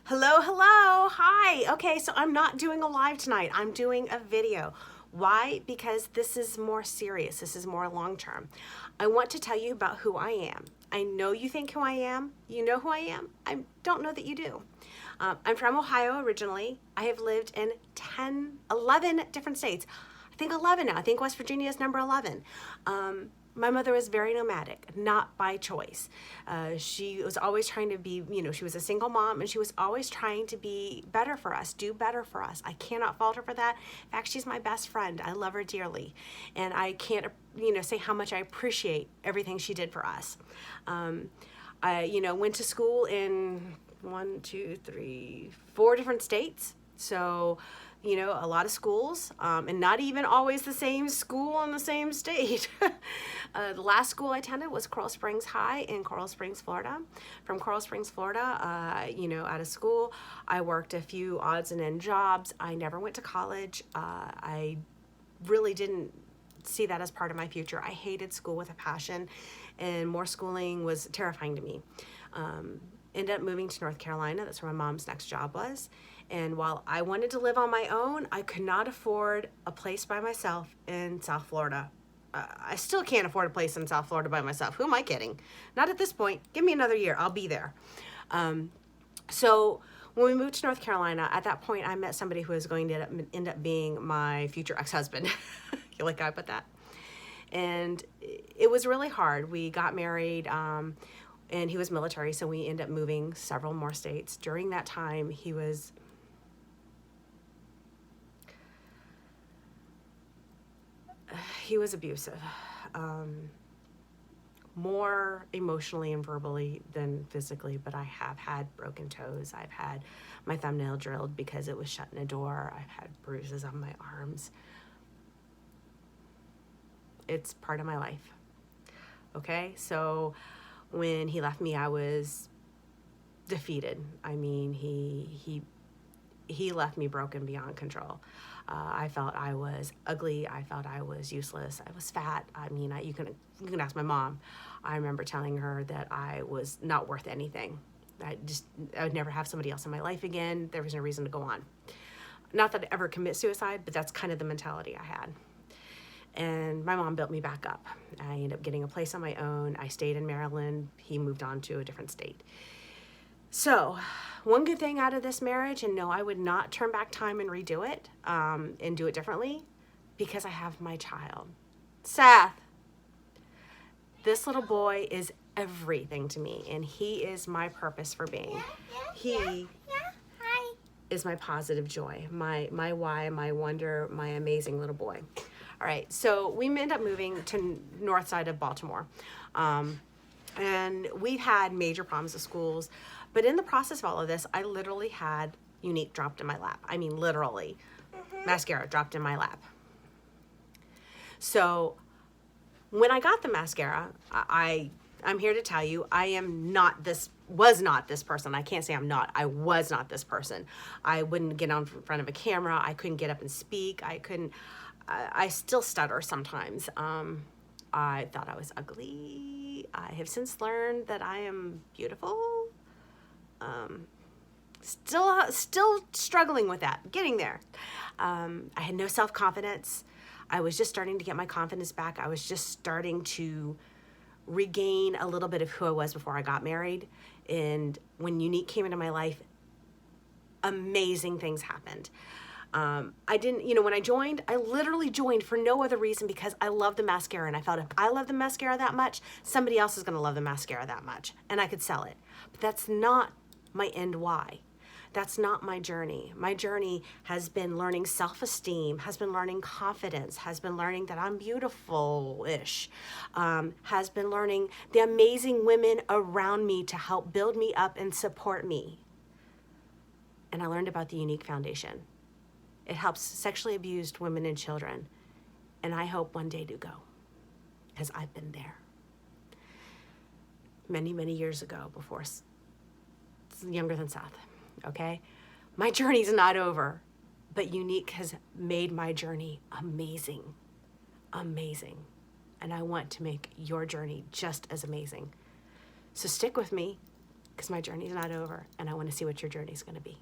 Hello, hello, hi. Okay, so I'm not doing a live tonight. I'm doing a video. Why? Because this is more serious. This is more long term. I want to tell you about who I am. I know you think who I am. You know who I am. I don't know that you do. I'm from Ohio originally. I have lived in 11 different states. I think 11 now. I think West Virginia is number 11. My mother was very nomadic, not by choice. She was always trying to be, she was a single mom and she was always trying to be better for us, do better for us. I cannot fault her for that. In fact, she's my best friend. I love her dearly. And I can't, say how much I appreciate everything she did for us. I, went to school in 4 different states. So, a lot of schools, and not even always the same school in the same state. The last school I attended was Coral Springs High in Coral Springs, Florida. From Coral Springs, Florida, out of school, I worked a few odds and end jobs. I never went to college. I really didn't see that as part of my future. I hated school with a passion, and more schooling was terrifying to me. Ended up moving to North Carolina. That's where my mom's next job was. And while I wanted to live on my own, I could not afford a place by myself in South Florida. I still can't afford a place in South Florida by myself. Who am I kidding? Not at this point. Give me another year. I'll be there. So when we moved to North Carolina, at that point, I met somebody who was going to end up being my future ex-husband. You like how I put that? And it was really hard. We got married, and he was military, so we ended up moving several more states. During that time, he was abusive, more emotionally and verbally than physically, but I have had broken toes. I've had my thumbnail drilled because it was shut in a door. I've had bruises on my arms. It's part of my life. Okay, so when he left me, I was defeated. I mean, he left me broken beyond control. I felt I was ugly. I felt I was useless. I was fat. I mean, you can ask my mom. I remember telling her that I was not worth anything. I would never have somebody else in my life again. There was no reason to go on. Not that I'd ever commit suicide, but that's kind of the mentality I had. And my mom built me back up. I ended up getting a place on my own. I stayed in Maryland. He moved on to a different state. So, one good thing out of this marriage, and no, I would not turn back time and redo it and do it differently, because I have my child. Seth, this little boy is everything to me, and he is my purpose for being. He is my positive joy, my why, my wonder, my amazing little boy. All right, so we ended up moving to north side of Baltimore. And we've had major problems with schools. But in the process of all of this, I literally had Unique dropped in my lap. I mean, literally. Mascara dropped in my lap. So when I got the mascara, I'm here to tell you, was not this person. I can't say I'm not. I was not this person. I wouldn't get on front of a camera. I couldn't get up and speak. I still stutter sometimes. I thought I was ugly. I have since learned that I am beautiful. Still struggling with that, getting there. I had no self-confidence. I was just starting to get my confidence back. I was just starting to regain a little bit of who I was before I got married. And when Unique came into my life, amazing things happened. I didn't, when I joined, I literally joined for no other reason because I love the mascara, and I felt if I love the mascara that much, somebody else is going to love the mascara that much, and I could sell it. But that's not my end why. That's not my journey. My journey has been learning self-esteem, has been learning confidence, has been learning that I'm beautiful-ish, has been learning the amazing women around me to help build me up and support me. And I learned about the Unique Foundation. It helps sexually abused women and children. And I hope one day to go, because I've been there. Many, many years ago, before, younger than Seth, okay? My journey's not over, but Unique has made my journey amazing, amazing. And I want to make your journey just as amazing. So stick with me. because my journey's not over, and I want to see what your journey's going to be.